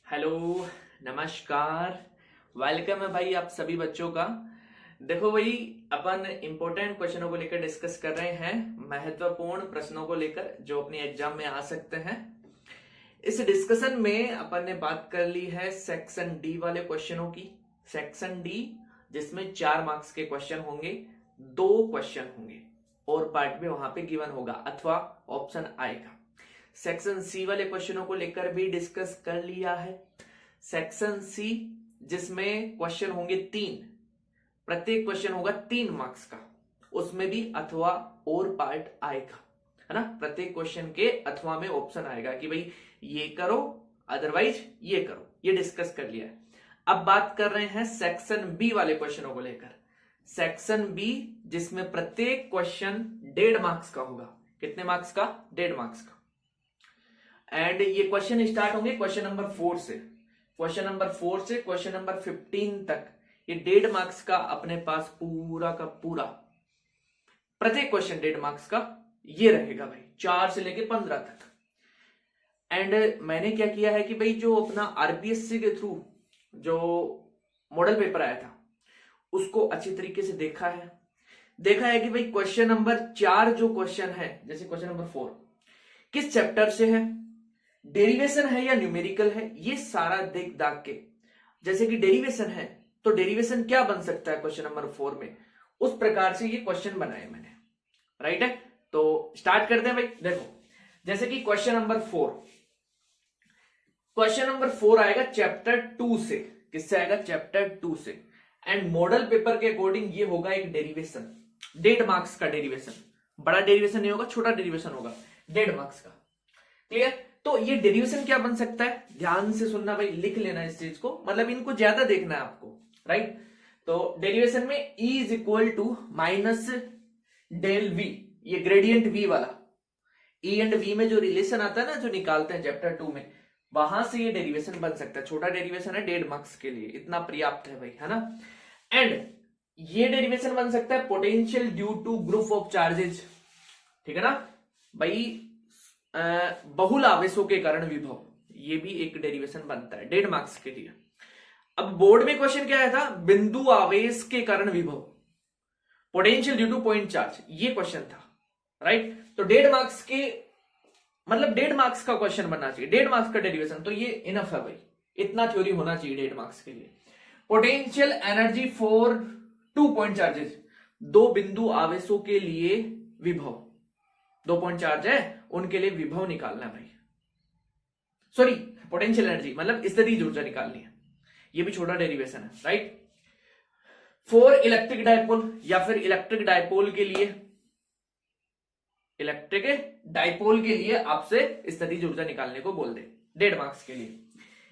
Hello, नमस्कार। Welcome है भाई आप सभी बच्चों का। देखो भाई, अपन इंपॉर्टेंट क्वेश्चनों को लेकर डिस्कस कर रहे हैं, महत्वपूर्ण प्रश्नों को लेकर जो अपने एग्जाम में आ सकते हैं। इस डिस्कशन में अपन ने बात कर ली है सेक्शन डी वाले क्वेश्चनों की। सेक्शन डी जिसमें 4 मार्क्स के क्वेश्चन होंगे, 2 क्वेश्चन होंगे और पार्ट में वहां पे गिवन होगा अथवा ऑप्शन आएगा। सेक्शन सी वाले क्वेश्चनों को लेकर भी डिस्कस कर लिया है। सेक्शन सी जिसमें क्वेश्चन होंगे 3, प्रत्येक क्वेश्चन होगा 3 मार्क्स का, उसमें भी अथवा और पार्ट आएगा, है ना। प्रत्येक क्वेश्चन के अथवा में ऑप्शन आएगा कि भाई ये करो अदरवाइज ये करो, ये डिस्कस कर लिया है। अब बात कर रहे हैं सेक्शन बी वाले क्वेश्चनों को लेकर। सेक्शन बी जिसमें प्रत्येक क्वेश्चन 1.5 मार्क्स का होगा। कितने मार्क्स का? 1.5 मार्क्स का। एंड ये क्वेश्चन स्टार्ट होंगे क्वेश्चन नंबर 4 से। क्वेश्चन नंबर 4 से क्वेश्चन नंबर 15 तक ये 1.5 मार्क्स का अपने पास पूरा का पूरा, प्रत्येक क्वेश्चन 1.5 मार्क्स का ये रहेगा भाई, 4 से लेके 15 तक। एंड मैंने क्या किया है कि भाई जो अपना आरपीएससी के थ्रू जो मॉडल पेपर आया था उसको अच्छी तरीके से देखा है कि भाई क्वेश्चन नंबर 4 जो क्वेश्चन है, जैसे क्वेश्चन नंबर 4 किस चैप्टर से है, डेरिवेशन है या न्यूमेरिकल है, ये सारा देख दाग के। जैसे कि डेरिवेशन है तो डेरिवेशन क्या बन सकता है क्वेश्चन नंबर 4 में, उस प्रकार से ये क्वेश्चन बनाए मैंने। राइट है, तो स्टार्ट करते हैं भाई। देखो जैसे कि क्वेश्चन नंबर 4 आएगा चैप्टर 2 से। किससे आएगा? चैप्टर 2 से। एंड मॉडल पेपर के अकॉर्डिंग ये होगा एक डेरिवेशन, 1.5 मार्क्स का डेरिवेशन। बड़ा डेरिवेशन नहीं होगा, छोटा डेरिवेशन होगा, 1.5 मार्क्स का। क्लियर? तो ये डेरिवेशन क्या बन सकता है, ध्यान से सुनना भाई, लिख लेना इस चीज को, मतलब इनको ज्यादा देखना है आपको। राइट, तो डेरिवेशन में E is equal to minus del V, ये ग्रेडियंट V वाला, E एंड V में जो रिलेशन आता है ना, जो निकालते हैं चैप्टर 2 में, वहां से ये डेरिवेशन बन सकता है। छोटा डेरिवेशन है, 1.5 मार्क्स के लिए इतना पर्याप्त है भाई, है ना। एंड ये डेरिवेशन बन सकता है potential due to group of charges, ठीक है ना भाई, बहुल आवेशों के कारण विभव, ये भी एक डेरिवेशन बनता है 1.5 मार्क्स के लिए। अब बोर्ड में क्वेश्चन क्या आया था, बिंदु आवेश के कारण विभव, potential due two point charge, ये क्वेश्चन था। राइट, तो 1.5 मार्क्स के मतलब 1.5 मार्क्स का क्वेश्चन बनना चाहिए, 1.5 मार्क्स का डेरिवेशन, तो ये इनफ है भाई, इतना थ्योरी होना चाहिए 1.5 मार्क्स के लिए। Potential energy for 2 point charges, 2 बिंदु आवेशों के लिए विभव, 2 पॉइंट चार्ज है उनके लिए विभव निकालना है भाई, सॉरी पोटेंशियल एनर्जी मतलब स्थितिज ऊर्जा निकालनी है, ये भी छोटा डेरिवेशन है। राइट, फॉर इलेक्ट्रिक डायपोल, या फिर इलेक्ट्रिक डायपोल के लिए आपसे स्थितिज ऊर्जा निकालने को बोल दे 1.5 मार्क्स के लिए।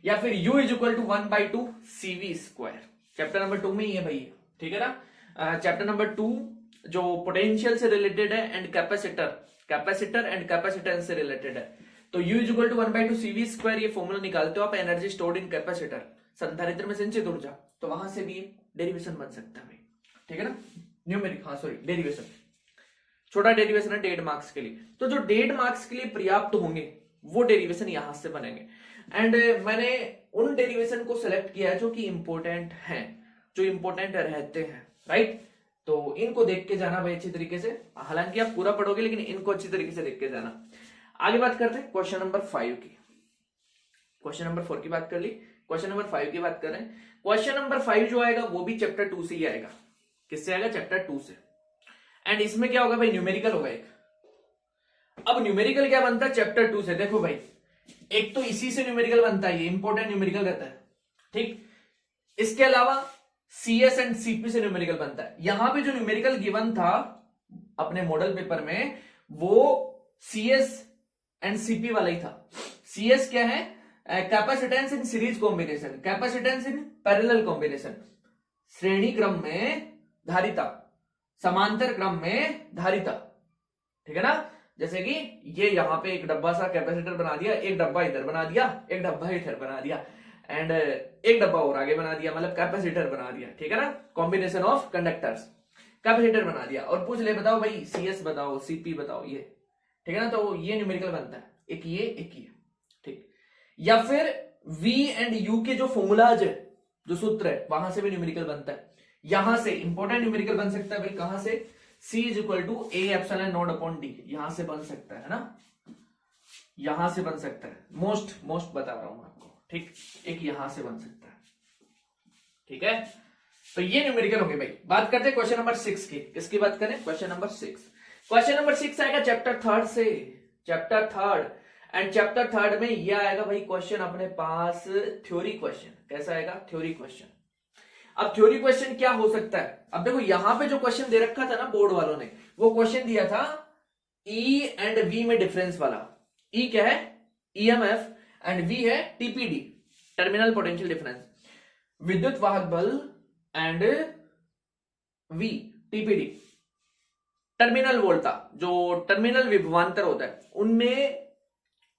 या फिर U is equal to 1/2 CV square, chapter number 2 में ही है भाई, ठीक है ना। चैप्टर नंबर 2 जो पोटेंशियल से रिलेटेड है एंड कैपेसिटर एंड कैपेसिटेंस से रिलेटेड है, तो U is equal to 1/2 CV square, ये फॉर्मूला निकालते हो आप, एनर्जी स्टोर्ड इन कैपेसिटर, संधारित्र में संचित ऊर्जा, तो वहां से भी डेरिवेशन बन सकता है भाई, ठीक है ना। न्यूमेरिक, हाँ सॉरी डेरिवेशन, छोटा डेरिवेशन है 1.5 मार्क्स के लिए। तो जो 1.5 मार्क्स के लिए पर्याप्त होंगे वो डेरिवेशन यहां से बनेंगे। एंड मैंने उन डेरिवेशन को सिलेक्ट किया है जो कि इंपॉर्टेंट हैं, जो इंपॉर्टेंट रहते हैं। राइट, तो इनको देख के जाना भाई अच्छी तरीके से, हालांकि आप पूरा पढ़ोगे लेकिन इनको अच्छी तरीके से देख के जाना। आगे बात करते हैं क्वेश्चन नंबर 5 की। क्वेश्चन नंबर 4 की बात कर ली, क्वेश्चन नंबर 5 की बात कर रहे हैं। क्वेश्चन नंबर 5 जो आएगा वो भी चैप्टर 2 से ही आएगा। किससे आएगा? चैप्टर 2 से। एंड इसमें क्या होगा भाई, न्यूमेरिकल होगा एक। अब न्यूमेरिकल क्या बनता है चैप्टर 2 से, देखो भाई, एक तो इसी से न्यूमेरिकल बनता है, ये इंपॉर्टेंट न्यूमेरिकल रहता है, ठीक। इसके अलावा CS एंड CP से न्यूमेरिकल बनता है। यहां पे जो न्यूमेरिकल गिवन था अपने मॉडल पेपर में वो CS एंड CP वाला ही था। CS क्या है? Capacitance in series combination, capacitance in parallel combination, श्रेणी क्रम में धारिता, समांतर क्रम में धारिता, ठीक है ना। जैसे कि ये यहां पे एक डब्बा सा कैपेसिटर बना दिया, एक डब्बा इधर बना दिया, एक डब्बा इधर बना दिया, एंड एक डब्बा और आगे बना दिया, मतलब कैपेसिटर बना दिया, ठीक है ना। कॉम्बिनेशन ऑफ कंडक्टर्स, कैपेसिटर बना दिया, और पूछ ले बताओ भाई CS बताओ, CP बताओ, ये ठीक है ना। तो ये न्यूमेरिकल बनता है, एक ये एक ये, ठीक। या फिर V एंड U के जो फॉर्मूलाज है, जो सूत्र है, वहां से भी न्यूमेरिकल बनता है। यहां से इंपॉर्टेंट न्यूमेरिकल बन सकता है भाई, कहां से? C is equal to A epsilon naught upon D, यहां से बन सकता है ना, यहां से बन सकता है। मोस्ट बता रहा हूं आपको, ठीक, एक यहां से बन सकता है, ठीक है। तो ये न्यूमेरिकल हो गए भाई। बात करते हैं क्वेश्चन नंबर 6 की। किसकी बात करें? Question number 6। क्वेश्चन नंबर 6 आएगा चैप्टर 3 से, चैप्टर 3 एंड चैप्टर 3 में ये आएगा भाई क्वेश्चन अपने पास थ्योरी क्वेश्चन। कैसा आएगा? Theory question. अब थ्योरी क्वेश्चन क्या हो सकता है? अब देखो यहां पे जो क्वेश्चन दे रखा था ना बोर्ड वालों ने, वो क्वेश्चन दिया था ई एंड वी में डिफरेंस वाला। ई क्या है? ईएमएफ, एंड वी है टीपीडी, टर्मिनल पोटेंशियल डिफरेंस। विद्युत वाहक बल एंड वी टीपीडी, टर्मिनल वोल्टा, जो टर्मिनल विभवांतर होता है, उनमें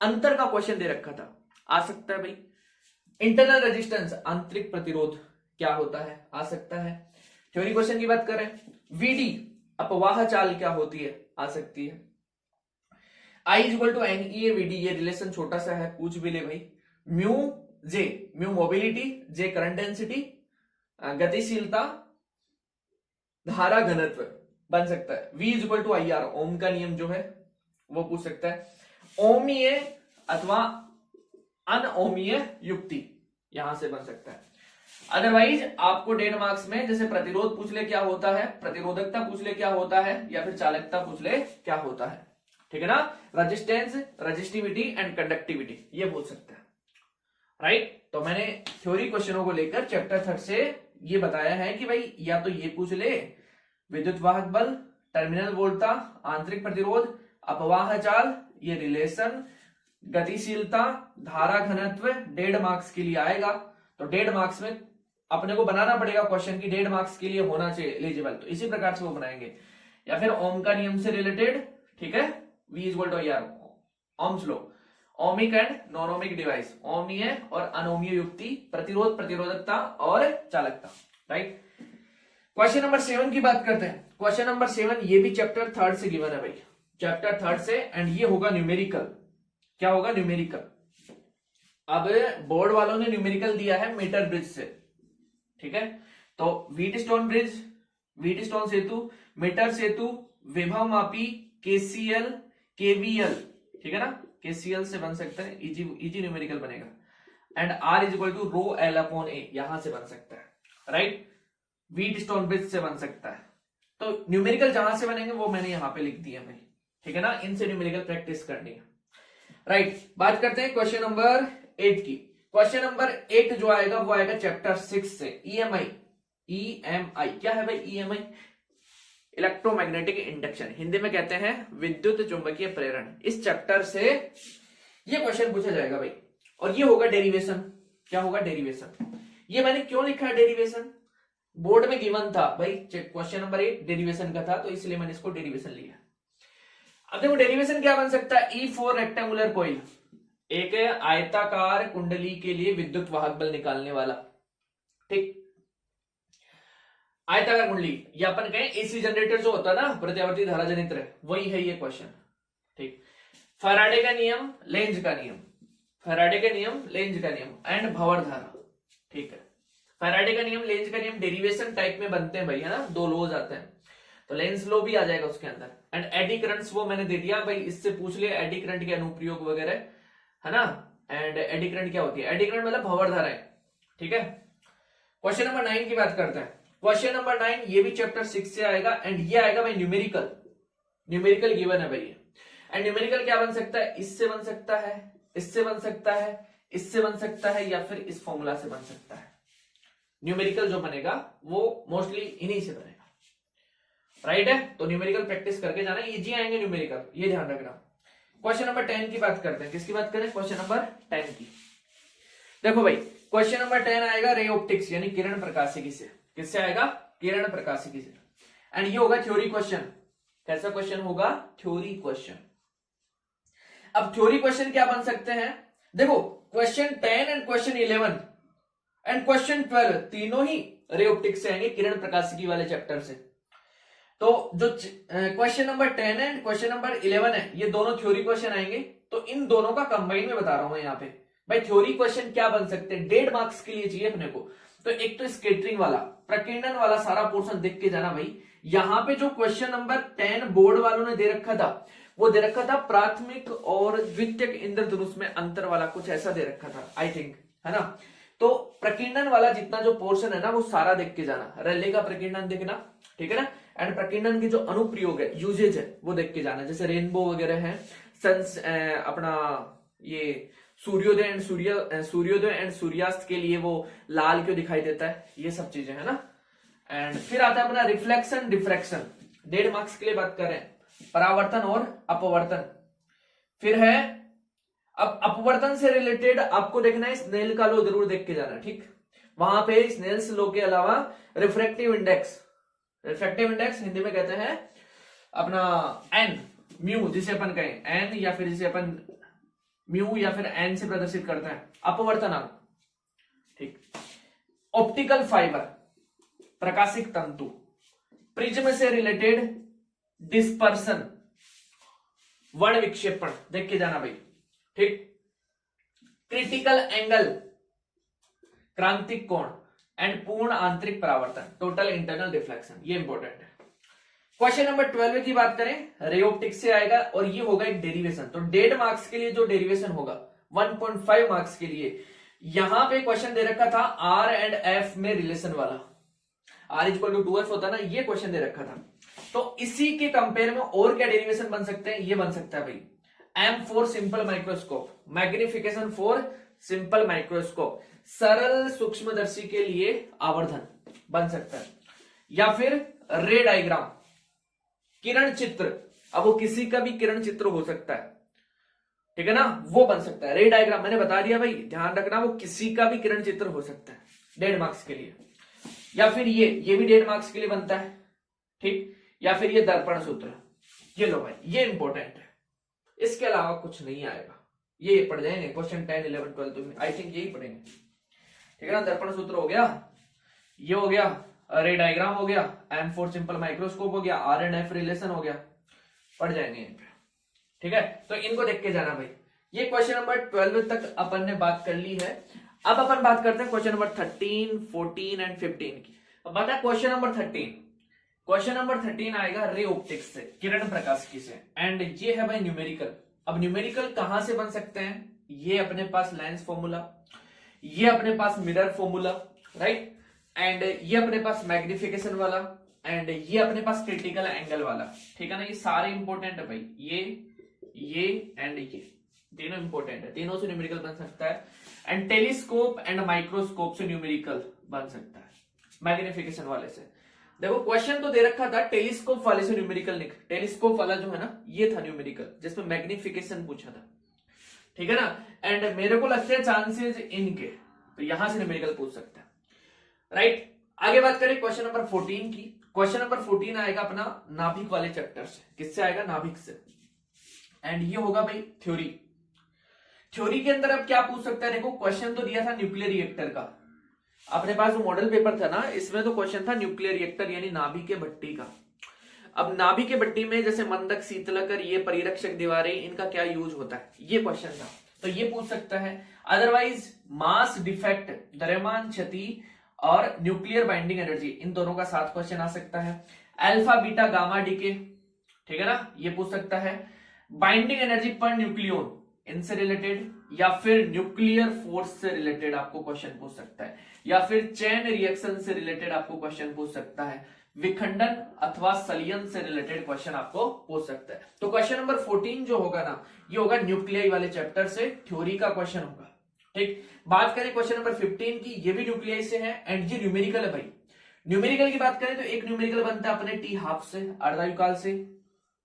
अंतर का क्वेश्चन दे रखा था। आ सकता है भाई। इंटरनल रेजिस्टेंस, आंतरिक प्रतिरोध क्या होता है? आ सकता है। थ्योरी क्वेश्चन की बात करें, वीडी, अपवाह चाल क्या होती है? आ सकती है। I is equal to N E V D, ये रिलेशन छोटा सा है, पूछ भी ले भाई। Mu J, mu mobility, J current density, गतिशीलता, धारा घनत्व बन सकता है। V is equal to I R, Ohm का नियम जो है वो पूछ सकता है। ओमीय अथवा अनओमीय युक्ति यहां से बन सकता है। अदरवाइज आपको डेढ़ मार्क्स में जैसे प्रतिरोध पूछ ले क्या होता है, प्रतिरोधकता पूछ ले क्या होता है, या फिर चालकता पूछ ले क्या होता है, ठीक है ना। रेजिस्टेंस, रेजिस्टिविटी एंड कंडक्टिविटी, ये पूछ सकता है, राइट। तो मैंने थ्योरी क्वेश्चनों को लेकर चैप्टर 3 से ये बताया है कि भाई या तो ये पूछ ले, विद्युत वाहक बल, टर्मिनल वोल्टा, आंतरिक प्रतिरोध, अपवाह चाल, ये रिलेशन, गतिशीलता, धारा घनत्व, डेढ़ मार्क्स के लिए आएगा। तो डेढ़ मार्क्स में अपने को बनाना पड़ेगा क्वेश्चन की डेढ़ मार्क्स के लिए होना चाहिए एलिजिबल, तो इसी प्रकार से वो बनाएंगे। या फिर ओम का नियम से रिलेटेड, ठीक है, V is equal to I R, Ohm's law, ohmic and non ohmic device, ओमीय और अनोमीय युक्ति, प्रतिरोध, प्रतिरोधकता और चालकता, राइट। क्वेश्चन नंबर 7 की बात करते हैं। क्वेश्चन नंबर 7 ये भी चैप्टर 3 से गिवन है भाई, चैप्टर 3 से, एंड ये होगा न्यूमेरिकल। क्या होगा? न्यूमेरिकल। अब बोर्ड वालों ने न्यूमेरिकल दिया है मीटर ब्रिज से, ठीक है। तो व्हीटस्टोन ब्रिज, व्हीटस्टोन सेतु, मीटर सेतु, विभव मापी, केसीएल, केवीएल, ठीक है ना, केसीएल से बन सकता है, इजी न्यूमेरिकल बनेगा। And R is equal to rho L upon A, यहां से बन सकता है, राइट। व्हीटस्टोन ब्रिज से बन सकता है। तो न्यूमेरिकल जहां से बनेंगे वो मैंने यहां पे लिख दिया भाई, ठीक है ना, इनसे न्यूमेरिकल प्रैक्टिस करनी है, राइट। बात करते हैं क्वेश्चन नंबर 8 की। क्वेश्चन नंबर 8 जो आएगा वो आएगा चैप्टर 6 से, ईएमआई। ईएमआई क्या है भाई? ईएमआई इलेक्ट्रोमैग्नेटिक इंडक्शन, हिंदी में कहते हैं विद्युत चुंबकीय प्रेरण। इस चैप्टर से ये क्वेश्चन पूछा जाएगा भाई, और ये होगा डेरिवेशन। क्या होगा? डेरिवेशन। ये मैंने क्यों लिखा है डेरिवेशन? बोर्ड में गिवन था भाई, क्वेश्चन नंबर 8 डेरिवेशन का था, तो इसलिए मैंने इसको डेरिवेशन लिया। अब देखो डेरिवेशन क्या बन सकता है? ई फॉर रेक्टेंगुलर कॉइल, एक आयताकार कुंडली के लिए विद्युत वाहक बल निकालने वाला, ठीक। आयताकार कुंडली, या अपन कहें एसी जनरेटर जो होता है ना, प्रत्यावर्ती धारा जनित्र, वही है ये क्वेश्चन, ठीक। फैराडे का नियम, लेंज का नियम, फैराडे का नियम, लेंज का नियम एंड भंवर धारा, ठीक है। फैराडे का नियम, लेंज का नियम डेरिवेशन टाइप में बनते हैं भाई, है ना, दो लॉज आते हैं, तो लेंज लॉ भी आ जाएगा उसके अंदर। एंड एडी करंट्स वो मैंने दे दिया भाई, इससे पूछ लिया एडी करंट के अनुप्रयोग वगैरह, है ना। एंड एडी करंट क्या होती है? एडी करंट मतलब भंवर धाराएं, ठीक है। क्वेश्चन नंबर 9 की बात करते हैं। क्वेश्चन नंबर 9 ये भी चैप्टर 6 से आएगा, एंड ये आएगा भाई न्यूमेरिकल। न्यूमेरिकल गिवन है भाई, एंड न्यूमेरिकल क्या बन सकता है? इससे बन सकता है, इससे बन सकता है, इससे बन सकता है, या फिर इस फॉर्मूला से बन सकता है। न्यूमेरिकल जो बनेगा वो मोस्टली इन्हीं से बनेगा, राइट है। तो न्यूमेरिकल प्रैक्टिस करके जाना, इजी आएंगे न्यूमेरिकल, ये ध्यान रखना। क्वेश्चन नंबर 10 की बात करते हैं। किसकी बात करें? क्वेश्चन नंबर 10 की। देखो भाई क्वेश्चन नंबर 10 आएगा रे ऑप्टिक्स यानी किरण प्रकाशिकी से। किससे आएगा? किरण प्रकाशिकी से। एंड ये होगा थ्योरी क्वेश्चन। कैसा क्वेश्चन होगा? Theory question. अब थ्योरी क्वेश्चन क्या बन सकते हैं? देखो question 10 and question 11 and question 12 तीनों ही रे ऑप्टिक्स से आएंगे, किरण प्रकाशिकी वाले चैप्टर से। तो जो question number 10 and question number 11 है, ये दोनों थ्योरी क्वेश्चन आएंगे। तो इन दोनों का कंबाइन में बता रहा हूं मैं यहाँ पे, भाई थ्योरी क्वेश्चन क्या बन सकते हैं, 1.5 मार्क्स के लिए चाहिए अपने को। तो एक तो स्केटरिंग वाला, प्रकीर्णन वाला सारा पोर्शन देख के जाना भाई। यहां पे जो क्वेश्चन नंबर 10 बोर्ड वालों ने दे रखा था, वो दे रखा था प्राथमिक और द्वितीयक इंद्रधनुष में अंतर वाला, कुछ ऐसा दे रखा था आई थिंक, है ना। तो प्रकीर्णन वाला जितना जो पोर्शन है ना, वो सारा देख के जाना। रैले का प्रकीर्णन देखना, ठीक है ना। एंड प्रकीर्णन की जो अनुप्रयोग है, यूजेज है, वो देख के जाना। जैसे रेनबो वगैरह है, सन्स अपना ये सूर्योदय एंड सूर्यास्त के लिए वो लाल क्यों दिखाई देता है, ये सब चीजें है ना। एंड फिर आता है अपना रिफ्लेक्शन डिफ्रैक्शन, 1.5 मार्क्स के लिए बात कर रहे हैं, परावर्तन और अपवर्तन। फिर है अब अपवर्तन से रिलेटेड आपको देखना है स्नेल का लो, जरूर देख के जाना, ठीक। वहां पे स्नेल्स लो के अलावा refractive index, refractive index Hindi में कहते हैं अपना एन, म्यू जिसे अपन कहें एन, या फिर जिसे अपन म्यू या फिर एन से प्रदर्शित करते हैं, अपवर्तनांक, ठीक। ऑप्टिकल फाइबर, प्रकाशिक तंतु, प्रिज्म से रिलेटेड डिस्पर्सन, वर्ण विक्षेपण देख के जाना भाई, ठीक। क्रिटिकल एंगल, क्रांतिक कोण, एंड पूर्ण आंतरिक परावर्तन, टोटल इंटरनल रिफ्लेक्शन, ये इंपॉर्टेंट है। क्वेश्चन नंबर 12 की बात करें, रे ऑप्टिक्स से आएगा और ये होगा एक डेरिवेशन। तो 1.5 मार्क्स के लिए जो डेरिवेशन होगा, 1.5 मार्क्स के लिए यहां पे क्वेश्चन दे रखा था आर एंड एफ में रिलेशन वाला, आर इक्वल टू 2f होता ना, ये क्वेश्चन दे रखा था। तो इसी के कंपेयर में और क्या डेरिवेशन बन सकते हैं, ये बन सकता है भाई M for simple microscope, magnification for simple microscope, सरल सूक्ष्मदर्शी के लिए आवर्धन बन सकता है। या फिर रे डायग्राम, किरण चित्र, अब वो किसी का भी किरण चित्र हो सकता है, ठीक है ना, वो बन सकता है। रे डायग्राम मैंने बता दिया भाई, ध्यान रखना, वो किसी का भी किरण चित्र हो सकता है 1.5 मार्क्स के लिए। या फिर ये भी 1.5 मार्क्स के लिए बनता है, ठीक। या फिर ये दर्पण सूत्र, ये लो भाई, ये इंपॉर्टेंट है, इसके अलावा कुछ नहीं आएगा, ये पढ़ जाएंगे क्वेश्चन 10, 11, 12 में आई थिंक यही पढ़ेंगे, ठीक है ना। दर्पण सूत्र हो गया, ये हो गया, रे डायग्राम हो गया, एम फॉर सिंपल माइक्रोस्कोप हो गया, आर एंड एफ रिलेशन हो गया, पढ़ जाएंगे इन पे, ठीक है। तो इनको देख के जाना भाई। ये क्वेश्चन नंबर 12 तक अपन ने बात कर ली है। अब अपन बात करते हैं क्वेश्चन नंबर 13, 14 एंड 15 की। अब बता क्वेश्चन नंबर 13, क्वेश्चन नंबर 13 आएगा रे ऑप्टिक्स से, किरण प्रकाशिकी से, एंड ये है भाई न्यूमेरिकल। अब न्यूमेरिकल कहां से बन सकते हैं, ये अपने पास लेंस फॉर्मूला, ये अपने पास मिरर फॉर्मूला, राइट, एंड ये अपने पास मैग्निफिकेशन वाला, एंड ये अपने पास क्रिटिकल एंगल वाला, ठीक है ना। ये सारे इंपॉर्टेंट है भाई, ये एंड ये तीनों इंपॉर्टेंट है, तीनों से न्यूमेरिकल बन सकता है। एंड टेलीस्कोप एंड माइक्रोस्कोप से न्यूमेरिकल बन सकता है, मैग्निफिकेशन वाले से। देखो क्वेश्चन तो दे रखा था टेलीस्कोप वाले से न्यूमेरिकल निकल, टेलीस्कोप वाला जो है ना, ये था न्यूमेरिकल जिसमें मैग्निफिकेशन पूछा था, ठीक है ना। एंड मेरे को लगते हैं चांसेस इनके, तो यहां से न्यूमेरिकल पूछ सकता है, राइट। आगे बात करें क्वेश्चन नंबर 14 की। क्वेश्चन नंबर 14 आएगा अपना नाभिक वाले चैप्टर से, किससे आएगा, नाभिक से। एंड ये होगा भाई थ्योरी। थ्योरी के अंदर अब क्या पूछ सकता है, देखो क्वेश्चन तो दिया था न्यूक्लियर रिएक्टर का, अपने पास जो मॉडल पेपर था ना, इसमें तो क्वेश्चन था न्यूक्लियर रिएक्टर यानी नाभिक के भट्टी का। अब नाभिक के भट्टी में जैसे मंदक, शीतलकर, ये परिरक्षक दीवारें, इनका क्या यूज होता है, ये क्वेश्चन था, तो ये पूछ सकता है। अदरवाइज मास डिफेक्ट, द्रव्यमान क्षति और न्यूक्लियर बाइंडिंग एनर्जी, इन दोनों का साथ क्वेश्चन आ सकता है। अल्फा बीटा गामा डीके, ठीक है ना, ये पूछ सकता है। बाइंडिंग एनर्जी पर न्यूक्लियोन, इनसे रिलेटेड, या फिर न्यूक्लियर फोर्स से रिलेटेड आपको क्वेश्चन पूछ सकता है, या फिर चेन रिएक्शन से रिलेटेड आपको क्वेश्चन पूछ सकता है, विखंडन अथवा सलियन से रिलेटेड क्वेश्चन आपको पूछ सकता है। तो क्वेश्चन नंबर 14 जो होगा ना, ये होगा न्यूक्लियाई वाले चैप्टर से, थ्योरी का क्वेश्चन होगा, ठीक। बात करें क्वेश्चन नंबर 15 की, ये भी न्यूक्लियाई से है एंड ये न्यूमेरिकल है भाई। न्यूमेरिकल की बात करें तो एक न्यूमेरिकल बनता है अपने टी हाफ से, अर्धायुकाल से,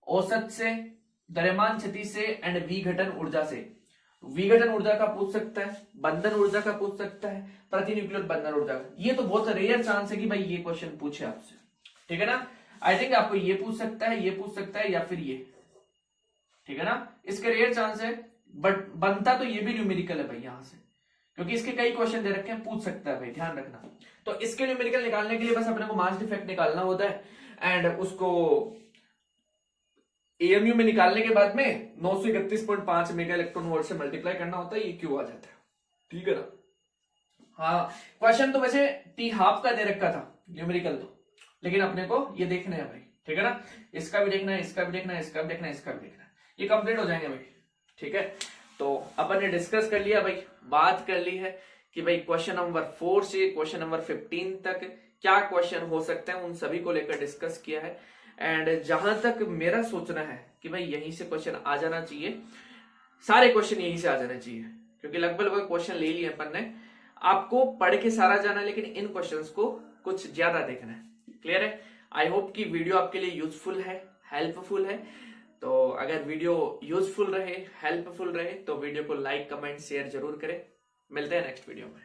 औसत से, द्रव्यमान क्षति से, एंड विघटन ऊर्जा से। विघटन ऊर्जा का पूछ सकता है, बंधन ऊर्जा का पूछ सकता है, प्रतिन्यूक्लियर बंधन ऊर्जा का। ये तो बहुत रेयर चांस है कि भाई ये क्वेश्चन पूछे आपसे, ठीक है ना। आई थिंक आपको ये पूछ सकता है, ये पूछ सकता है, या फिर ये, ठीक है ना, इसके रेयर चांस है, बट बनता तो ये भी न्यूमेरिकल है भाई यहां से, क्योंकि इसके कई क्वेश्चन दे रखे हैं, पूछ सकता है भाई, ध्यान रखना। तो इसके न्यूमेरिकल निकालने के लिए बस अपने को मास डिफेक्ट निकालना होता है, एंड उसको एएमयू में निकालने के बाद में 931.5 मेगा इलेक्ट्रॉन वोल्ट से मल्टीप्लाई करना होता है, ये क्यू आ जाता है, ठीक है ना। हाँ, क्वेश्चन तो वैसे टी हाफ का दे रखा था न्यूमेरिकल तो, लेकिन अपने को ये देखना है भाई, ठीक है ना। इसका भी देखना है, इसका भी देखना है, इसका भी देखना है, इसका भी देखना है, ये कंप्लीट हो जाएंगे भाई, ठीक है। तो अपन ने डिस्कस कर लिया भाई, बात कर ली है कि भाई क्वेश्चन नंबर 4 से क्वेश्चन नंबर 15 तक क्या क्वेश्चन हो सकते हैं, उन सभी को लेकर डिस्कस किया है। एंड जहां तक मेरा सोचना है कि भाई यहीं से क्वेश्चन आ जाना चाहिए, सारे क्वेश्चन यहीं से आ जाने चाहिए, क्योंकि लगभग क्वेश्चन ले लिए अपन ने। आपको पढ़ के सारा जाना है, लेकिन इन क्वेश्चंस को कुछ ज्यादा देखना है। क्लियर है? आई होप कि वीडियो आपके लिए यूजफुल है, हेल्पफुल है। तो अगर वीडियो यूजफुल रहे, हेल्पफुल रहे, तो वीडियो को लाइक, कमेंट, शेयर जरूर करें। मिलते हैं नेक्स्ट वीडियो में।